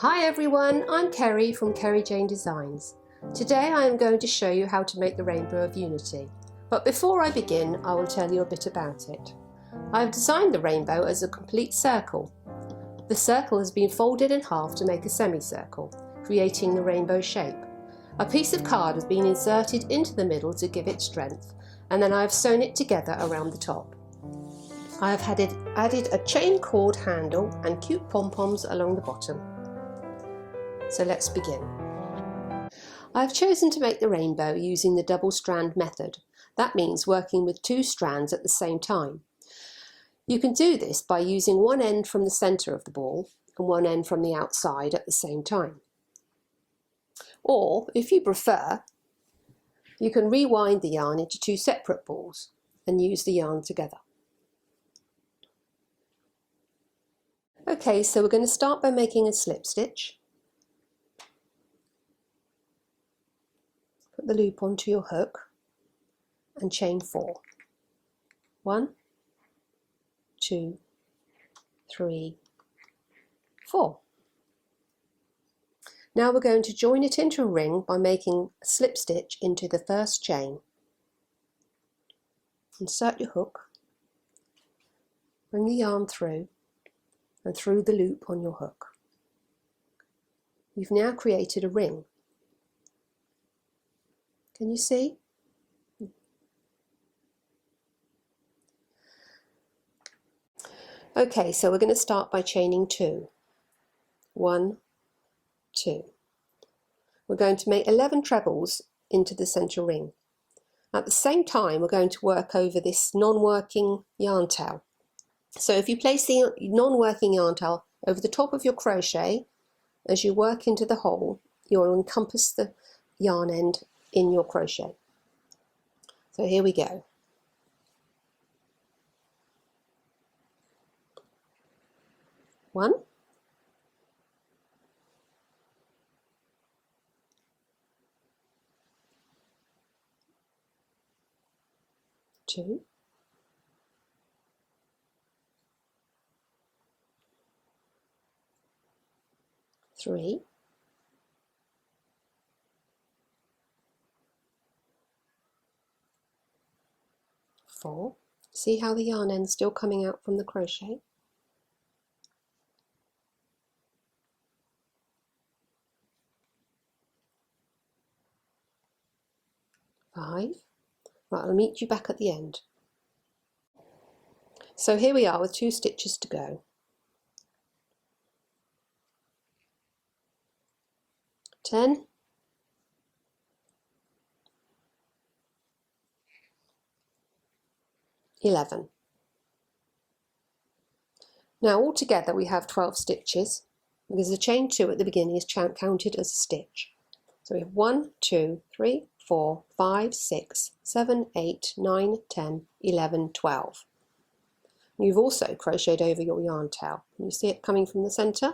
Hi everyone, I'm Kerry from Kerry Jayne Designs. Today I am going to show you how to make the Rainbow of Unity. But before I begin, I will tell you a bit about it. I have designed the rainbow as a complete circle. The circle has been folded in half to make a semicircle, creating the rainbow shape. A piece of card has been inserted into the middle to give it strength, and then I have sewn it together around the top. I have added a chain cord handle and cute pom-poms along the bottom. So let's begin. I have chosen to make the rainbow using the double strand method. That means working with two strands at the same time. You can do this by using one end from the centre of the ball and one end from the outside at the same time. Or, if you prefer, you can rewind the yarn into two separate balls and use the yarn together. Okay, so we're going to start by making a slip stitch. Put the loop onto your hook and chain 4. 1, 2, 3, 4. Now we're going to join it into a ring by making a slip stitch into the first chain. Insert your hook, bring the yarn through and through the loop on your hook. You've now created a ring. Can you see? Okay, so we're going to start by chaining 2. 1, 2. We're going to make 11 trebles into the centre ring. At the same time, we're going to work over this non-working yarn tail. So if you place the non-working yarn tail over the top of your crochet, as you work into the hole, you'll encompass the yarn end in your crochet. So here we go. 1, 2, 3, 4. See how the yarn end's still coming out from the crochet? 5. Right, I'll meet you back at the end. So here we are with 2 stitches to go. 10, 11. Now altogether we have 12 stitches because the chain 2 at the beginning is counted as a stitch. So we have 1, 2, 3, 4, 5, 6, 7, 8, 9, 10, 11, 12. You've also crocheted over your yarn tail. Can you see it coming from the centre?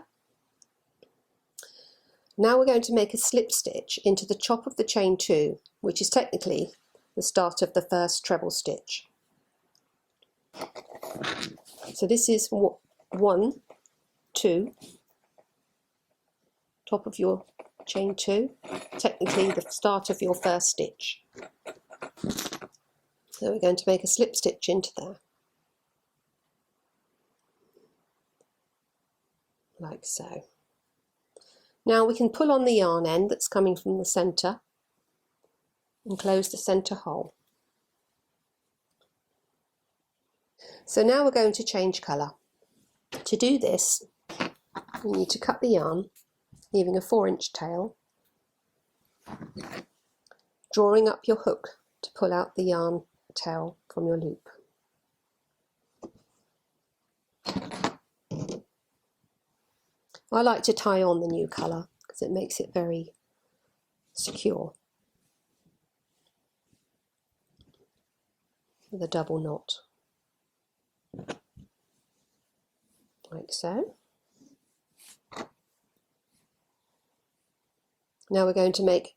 Now we're going to make a slip stitch into the top of the chain 2, which is technically the start of the first treble stitch. So this is 1, 2, top of your chain 2, technically the start of your first stitch. So we're going to make a slip stitch into there, like so. Now we can pull on the yarn end that's coming from the centre and close the centre hole. So now we're going to change colour. To do this, you need to cut the yarn, leaving a 4-inch tail, drawing up your hook to pull out the yarn tail from your loop. I like to tie on the new colour because it makes it very secure with a double knot, like so. Now we're going to make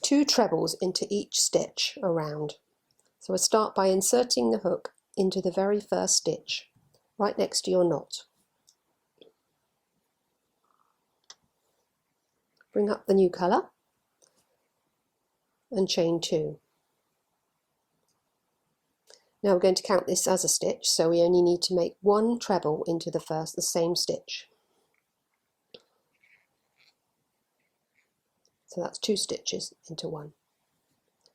2 trebles into each stitch around. So we'll start by inserting the hook into the very first stitch, right next to your knot. bring up the new colour and chain 2. Now we're going to count this as a stitch, so we only need to make 1 treble into the same stitch. So that's 2 stitches into 1.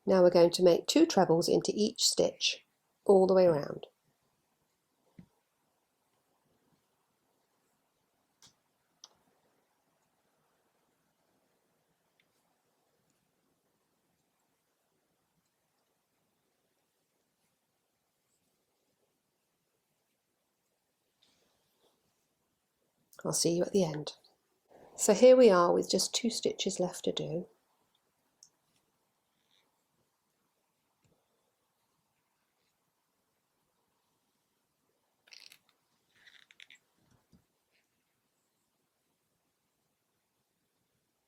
Now we're going to make 2 trebles into each stitch all the way around. I'll see you at the end. So here we are with just 2 stitches left to do.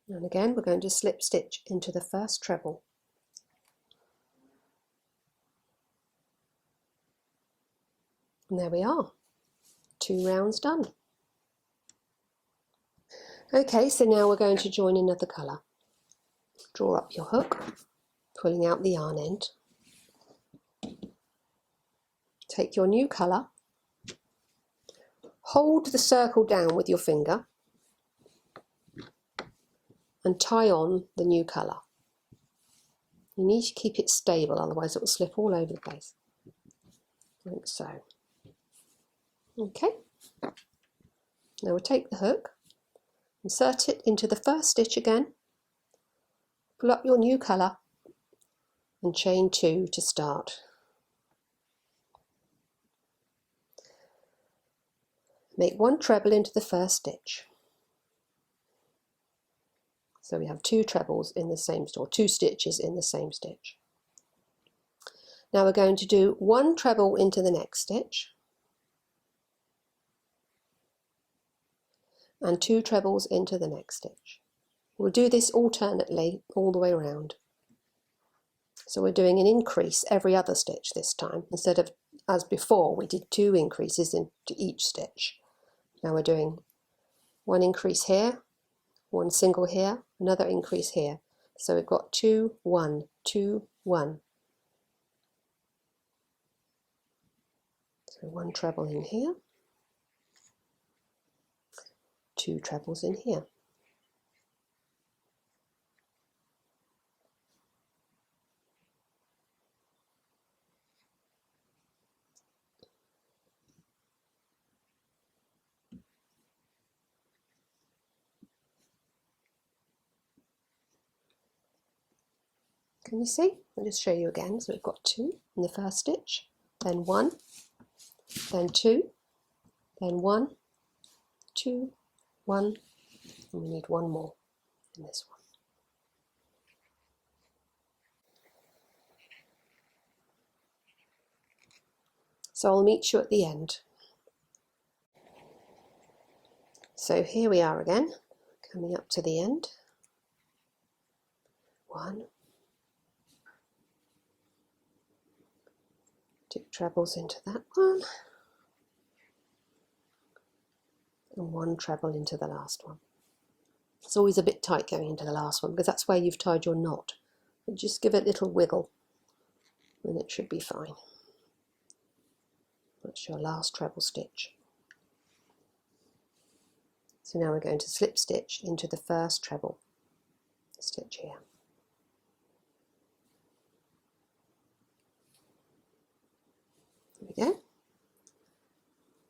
And again, we're going to slip stitch into the first treble. And there we are, 2 rounds done. Okay, so now we're going to join another colour. Draw up your hook, pulling out the yarn end. Take your new colour, hold the circle down with your finger and tie on the new colour. You need to keep it stable, otherwise it will slip all over the place, like so. Okay, now we'll take the hook, insert it into the first stitch again, pull up your new colour and chain 2 to start. Make 1 treble into the first stitch. So we have 2 trebles in the same, or 2 stitches in the same stitch. Now we're going to do 1 treble into the next stitch and 2 trebles into the next stitch. We'll do this alternately all the way around. So we're doing an increase every other stitch this time, instead of, as before, we did 2 increases into each stitch. Now we're doing 1 increase here, 1 single here, another increase here. So we've got 2, 1, 2, 1. So 1 treble in here, 2 trebles in here. Can you see? I'll just show you again. So we've got 2 in the first stitch, then 1, then 2, then 1, 2, 1, and we need 1 more in this one. So I'll meet you at the end. So here we are again, coming up to the end. 1, 2 trebles into that one, and 1 treble into the last one. It's always a bit tight going into the last one because that's where you've tied your knot. But just give it a little wiggle and it should be fine. That's your last treble stitch. So now we're going to slip stitch into the first treble stitch here. There we go.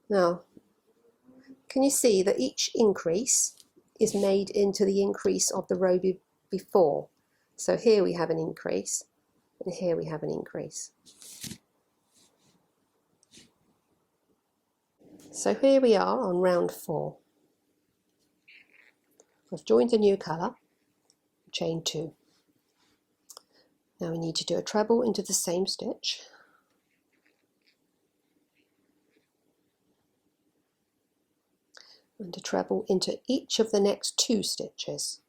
Now, can you see that each increase is made into the increase of the row before? So here we have an increase, and here we have an increase. So here we are on round 4. I've joined a new colour, chain 2. Now we need to do a treble into the same stitch. And a treble into each of the next 2 stitches.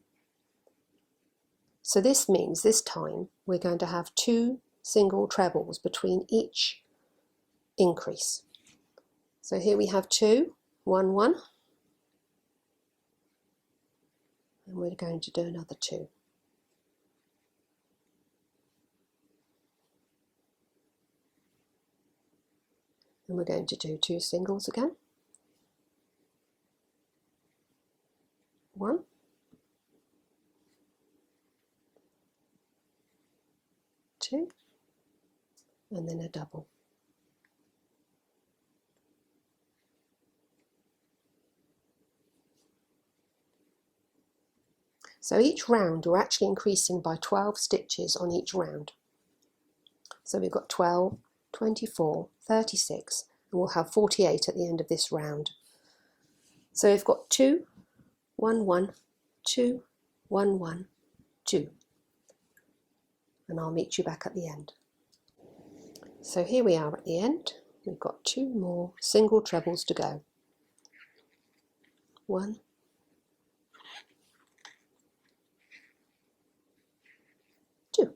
So this means this time we're going to have 2 single trebles between each increase. So here we have 2, 1, 1, and we're going to do another 2. And we're going to do 2 singles again. 1, 2, and then a double. So each round we're actually increasing by 12 stitches on each round. So we've got 12, 24, 36, and we'll have 48 at the end of this round. So we've got 2, 1, 1, 2, 1, 1, 2. And I'll meet you back at the end. So here we are at the end. We've got 2 more single trebles to go. 1, 2.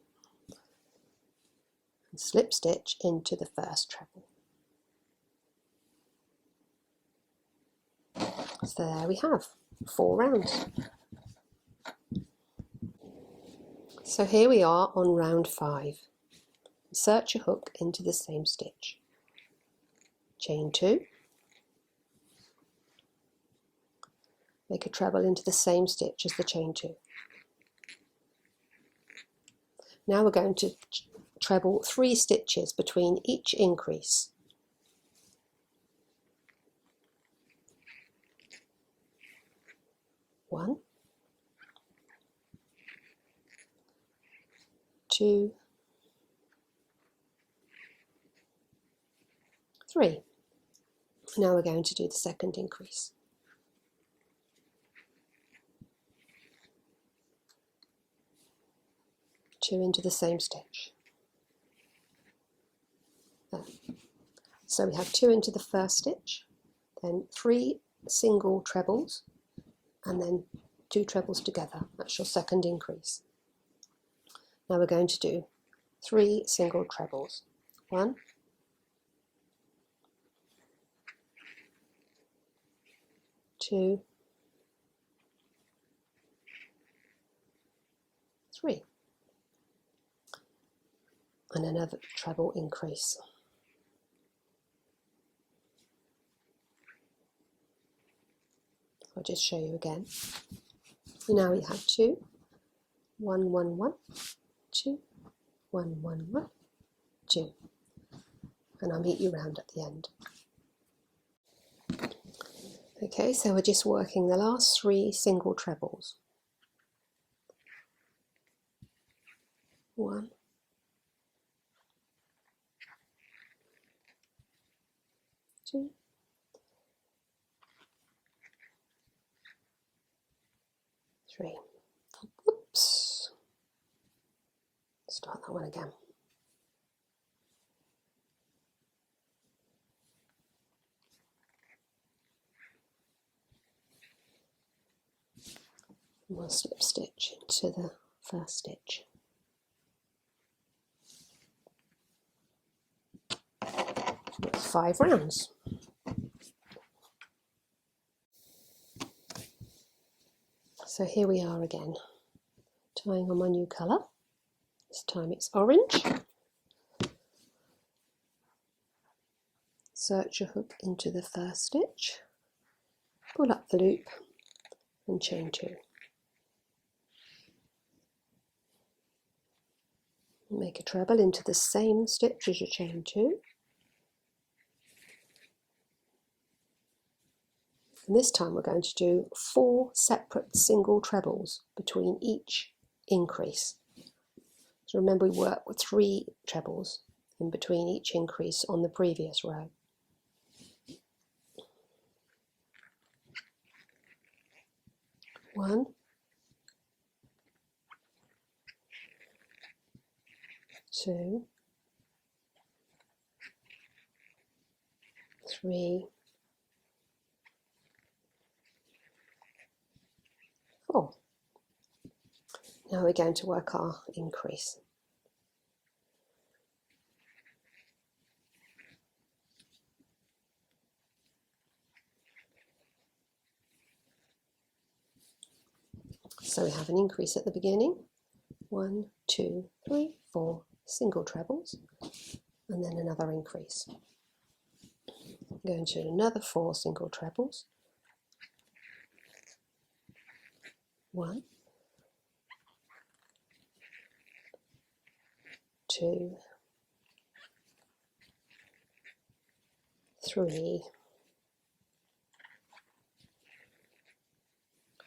And slip stitch into the first treble. So there we have 4 rounds. So here we are on round 5. Insert your hook into the same stitch. Chain 2. Make a treble into the same stitch as the chain 2. Now we're going to treble 3 stitches between each increase. 1, 2, 3. Now we're going to do the second increase. 2 into the same stitch. There. So we have 2 into the first stitch, then 3 single trebles, and then 2 trebles together. That's your second increase. Now we're going to do 3 single trebles. 1, 2, 3. And another treble increase. I'll just show you again. Now we have 2, 1, 1, 1, 2, 1, 1, 1, 2. And I'll meet you round at the end. Okay, so we're just working the last 3 single trebles. 1, 2, 3. Oops. Start that one again. And we'll slip stitch into the first stitch. That's 5 rounds. So here we are again, tying on my new colour. This time it's orange. Insert your hook into the first stitch, pull up the loop and chain 2. Make a treble into the same stitch as your chain 2. And this time we're going to do 4 separate single trebles between each increase. So remember, we worked with 3 trebles in between each increase on the previous row. One, 2, 3, 4. Now we're going to work our increase. So we have an increase at the beginning, 1, 2, 3, 4 single trebles, and then another increase. Go into another 4 single trebles, 1, 2, 3,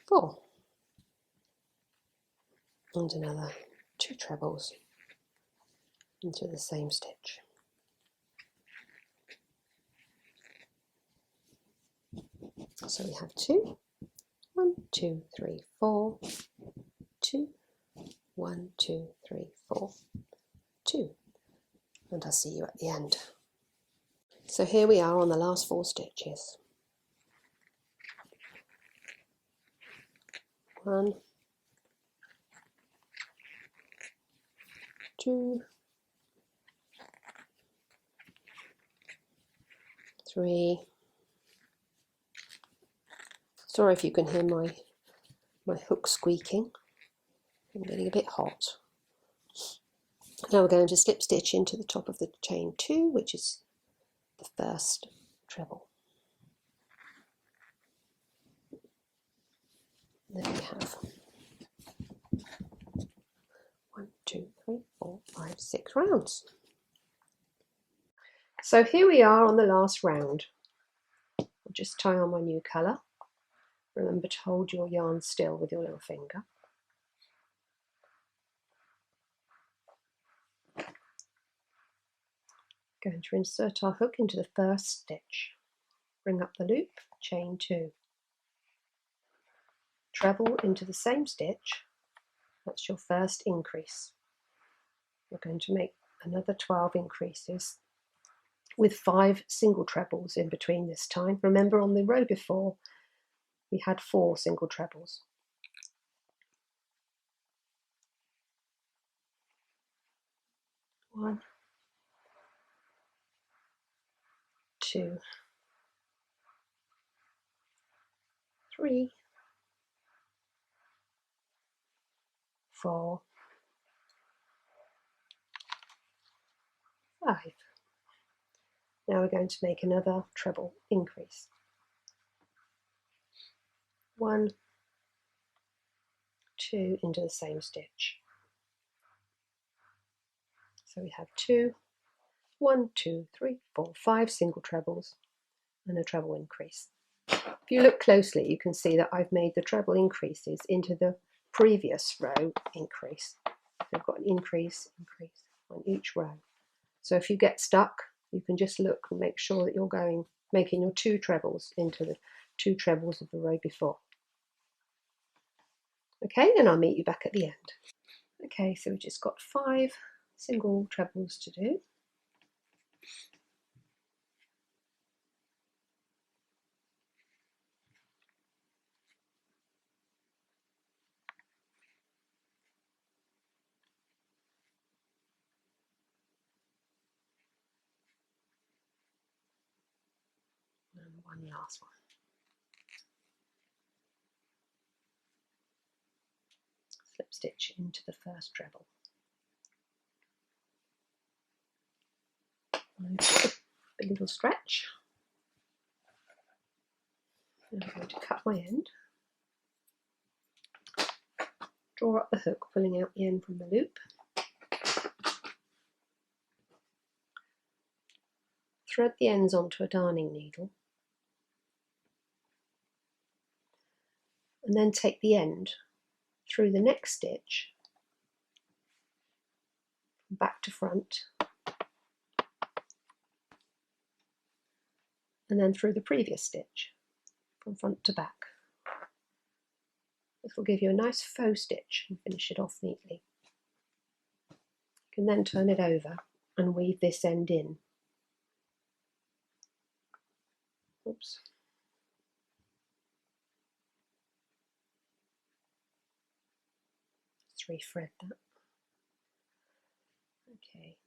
4, and another 2 trebles into the same stitch. So we have 2, 1, 2, 3, 4, 2, 1, 2, 3, 4, 2, and I'll see you at the end. So here we are on the last 4 stitches. 1, 2, 3. Sorry if you can hear my hook squeaking. I'm getting a bit hot. Now we're going to slip stitch into the top of the chain 2, which is the first treble. There we have 1, 2, 3, 4, 5, 6 rounds. So here we are on the last round. I'll just tie on my new colour. Remember to hold your yarn still with your little finger. Going to insert our hook into the first stitch. Bring up the loop, chain 2. Treble into the same stitch. That's your first increase. We're going to make another 12 increases with 5 single trebles in between this time. Remember on the row before we had 4 single trebles. 1, 2, 3, 4, 5. Now we're going to make another treble increase. 1, 2 into the same stitch. So we have 2, 1, 2, 3, 4, 5 single trebles and a treble increase. If you look closely, you can see that I've made the treble increases into the previous row increase. I've got an increase on each row. So if you get stuck, you can just look and make sure that you're making your 2 trebles into the 2 trebles of the row before. Okay, then I'll meet you back at the end. Okay, so we've just got 5 single trebles to do. And one last one. Slip stitch into the first treble. A little stretch. And I'm going to cut my end. Draw up the hook, pulling out the end from the loop. Thread the ends onto a darning needle. And then take the end through the next stitch, back to front, and then through the previous stitch, from front to back. This will give you a nice faux stitch and finish it off neatly. You can then turn it over and weave this end in. Oops. Let's re-thread that. Okay.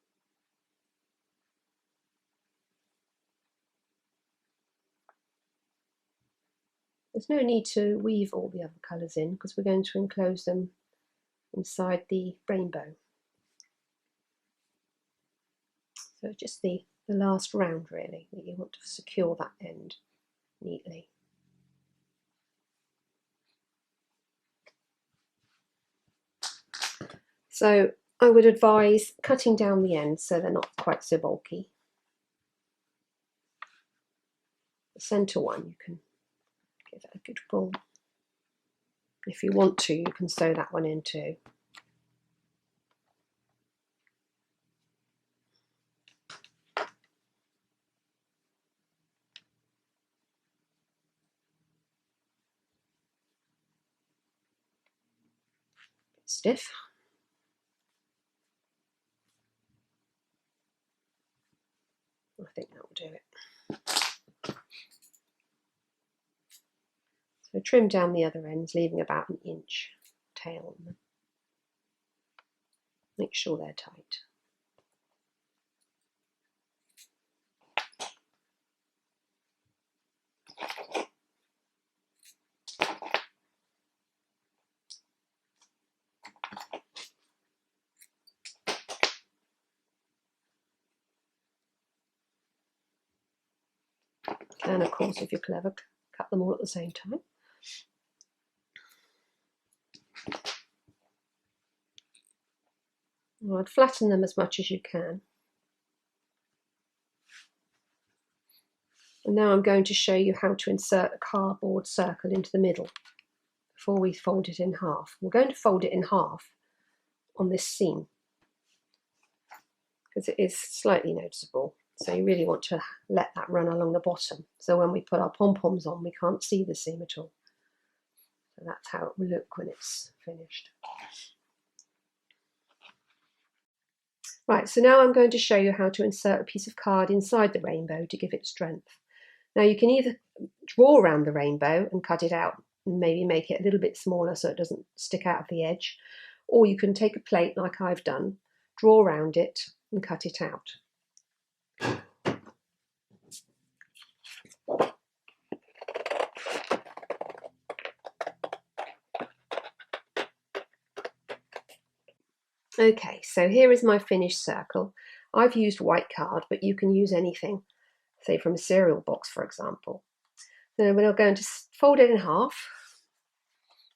There's no need to weave all the other colours in because we're going to enclose them inside the rainbow. So just the last round really that you want to secure that end neatly. So I would advise cutting down the ends so they're not quite so bulky. The centre one you can give it a good pull. If you want to, you can sew that one in too. Stiff. I think that will do it. So trim down the other ends, leaving about an inch tail on them. Make sure they're tight. And of course, if you're clever, cut them all at the same time. Well, I'd flatten them as much as you can. And now I'm going to show you how to insert a cardboard circle into the middle before we fold it in half. We're going to fold it in half on this seam because it is slightly noticeable. So you really want to let that run along the bottom. So when we put our pom-poms on, we can't see the seam at all. So that's how it will look when it's finished. Right, so now I'm going to show you how to insert a piece of card inside the rainbow to give it strength. Now you can either draw around the rainbow and cut it out and maybe make it a little bit smaller so it doesn't stick out of the edge, or you can take a plate like I've done, draw around it and cut it out. Okay, so here is my finished circle. I've used white card, but you can use anything, say from a cereal box, for example. Then we're going to fold it in half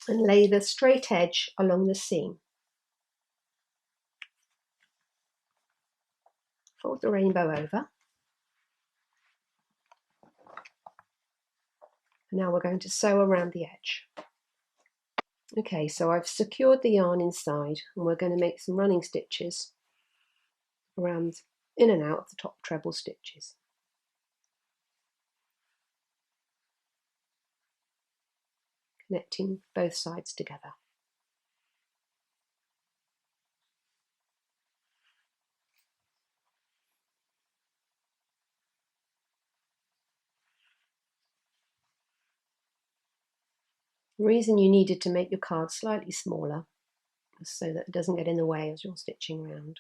and lay the straight edge along the seam. Fold the rainbow over. And now we're going to sew around the edge. Okay, so I've secured the yarn inside and we're going to make some running stitches around in and out of the top treble stitches. Connecting both sides together. The reason you needed to make your card slightly smaller is so that it doesn't get in the way as you're stitching around.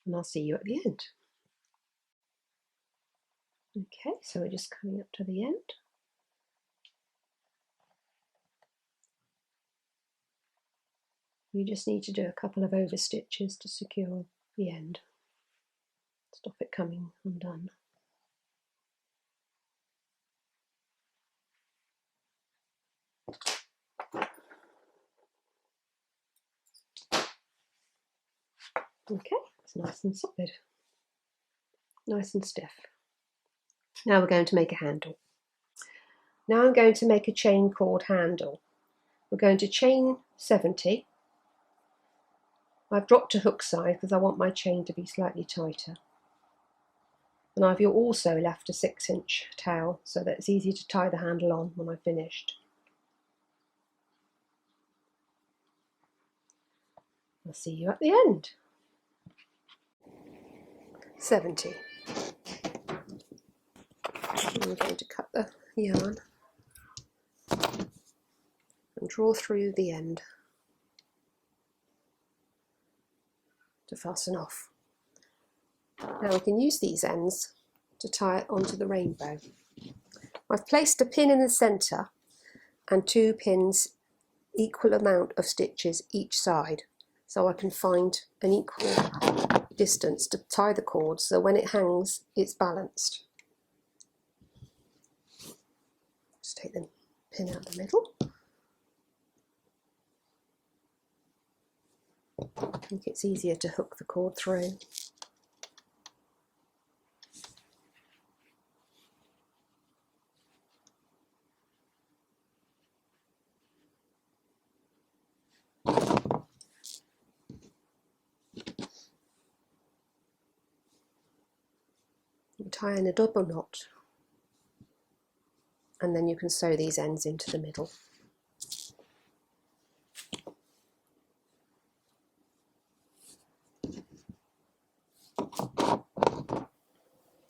And I'll see you at the end. Okay, so we're just coming up to the end. You just need to do a couple of over stitches to secure the end. Stop it coming undone. Okay, it's nice and solid, nice and stiff. Now we're going to make a handle. Now I'm going to make a chain cord handle. We're going to chain 70. I've dropped to hook size because I want my chain to be slightly tighter. And I've also left a 6-inch tail so that it's easy to tie the handle on when I've finished. I'll see you at the end. 70. I'm going to cut the yarn and draw through the end. to fasten off. Now we can use these ends to tie it onto the rainbow. I've placed a pin in the centre and 2 pins, equal amount of stitches each side, so I can find an equal distance to tie the cord so when it hangs it's balanced. Just take the pin out the middle. I think it's easier to hook the cord through. You tie in a double knot and then you can sew these ends into the middle.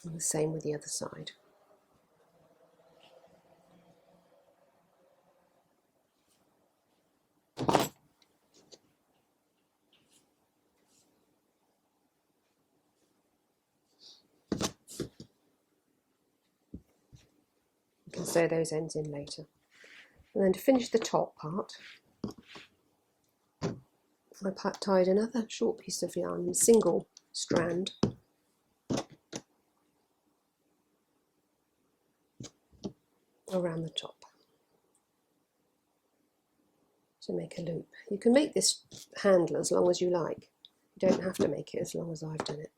And the same with the other side. You can sew those ends in later. And then to finish the top part, I tied another short piece of yarn, single strand, around the top to make a loop. You can make this handle as long as you like. You don't have to make it as long as I've done it.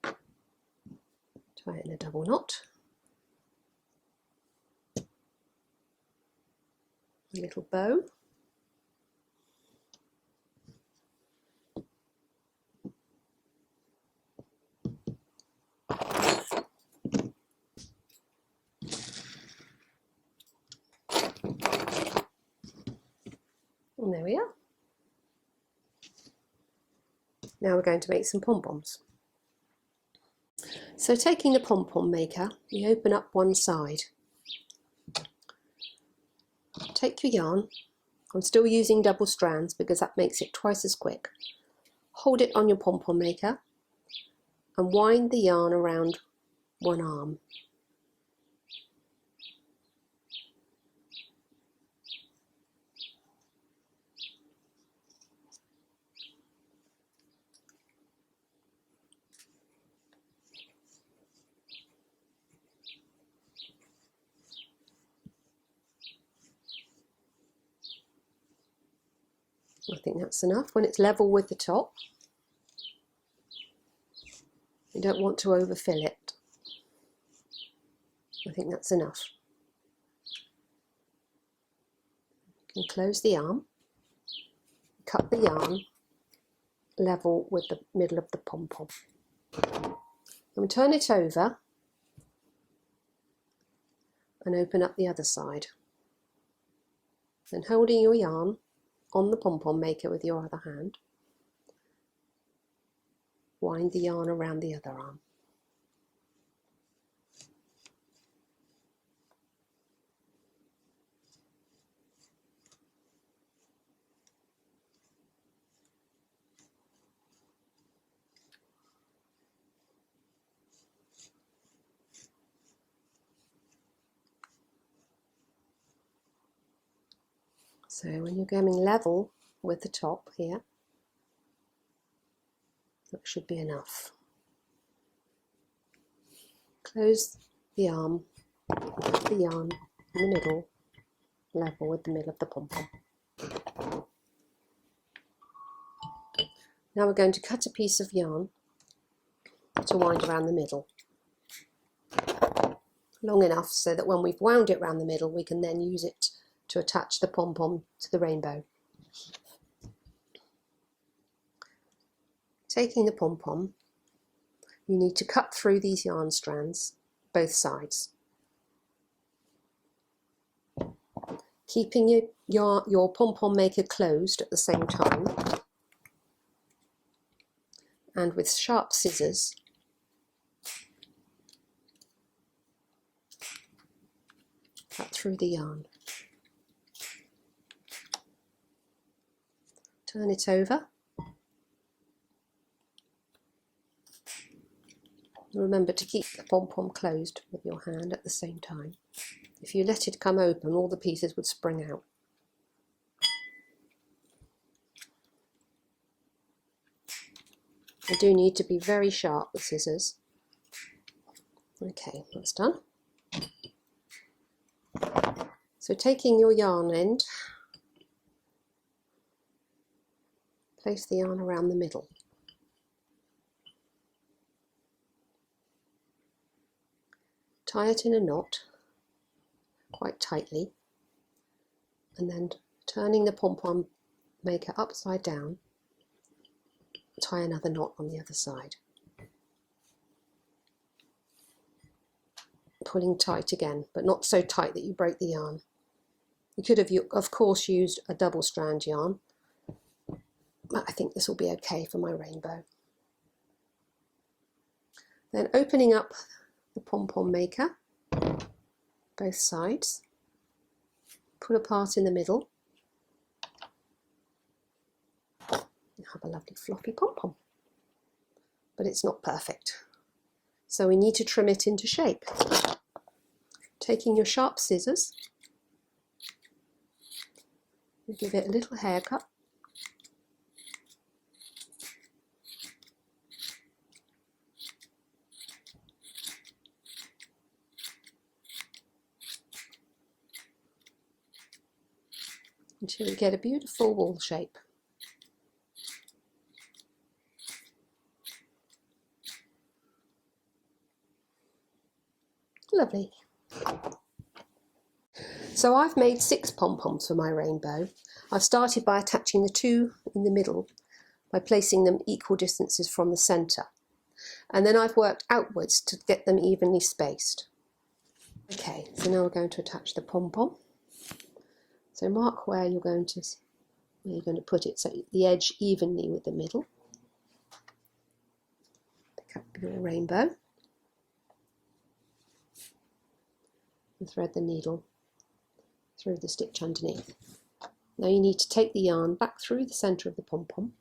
Tie it in a double knot. A little bow. And there we are. Now we're going to make some pom-poms. So taking the pom-pom maker, you open up one side. Take your yarn. I'm still using double strands because that makes it twice as quick. Hold it on your pom-pom maker and wind the yarn around one arm. I think that's enough. When it's level with the top, you don't want to overfill it. I think that's enough. You can close the arm, cut the yarn level with the middle of the pom-pom. And turn it over and open up the other side. Then holding your yarn on the pom-pom maker with your other hand, wind the yarn around the other arm. So when you're going level with the top here, that should be enough. Close the arm, put the yarn in the middle, level with the middle of the pom-pom. Now we're going to cut a piece of yarn to wind around the middle. Long enough so that when we've wound it around the middle, we can then use it to attach the pom-pom to the rainbow. Taking the pom-pom, you need to cut through these yarn strands, both sides. Keeping your pom-pom maker closed at the same time, and with sharp scissors, cut through the yarn. Turn it over Remember to keep the pom-pom closed with your hand at the same time. If you let it come open, all the pieces would spring out. I do need to be very sharp with scissors. Okay, that's done. So taking your yarn end, place the yarn around the middle. Tie it in a knot quite tightly, and then turning the pom-pom maker upside down, tie another knot on the other side. Pulling tight again, but not so tight that you break the yarn. You could have, of course, used a double strand yarn, but I think this will be okay for my rainbow. Then opening up the pom-pom maker, both sides, pull apart in the middle, you have a lovely floppy pom-pom, but it's not perfect, so we need to trim it into shape. Taking your sharp scissors, you give it a little haircut, until you get a beautiful wall shape. Lovely. So I've made 6 pom-poms for my rainbow. I've started by attaching the 2 in the middle by placing them equal distances from the centre, and then I've worked outwards to get them evenly spaced. Okay, so now we're going to attach the pom-pom. So mark where you're going to put it, so the edge evenly with the middle. Pick up your rainbow and thread the needle through the stitch underneath. Now you need to take the yarn back through the centre of the pom-pom,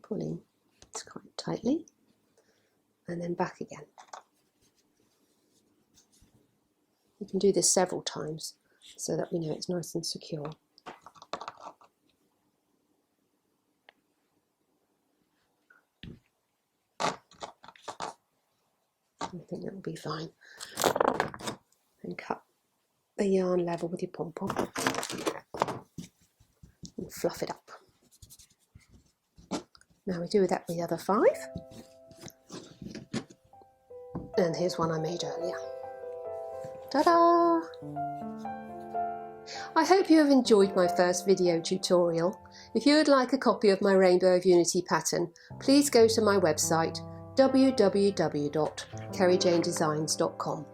pulling this quite tightly, and then back again. You can do this several times so that we know it's nice and secure. I think that will be fine. And cut the yarn level with your pom-pom and fluff it up. Now we do that with the other 5. And here's one I made earlier. Ta-da! I hope you have enjoyed my first video tutorial. If you would like a copy of my Rainbow of Unity pattern, please go to my website www.kerryjaynedesigns.com.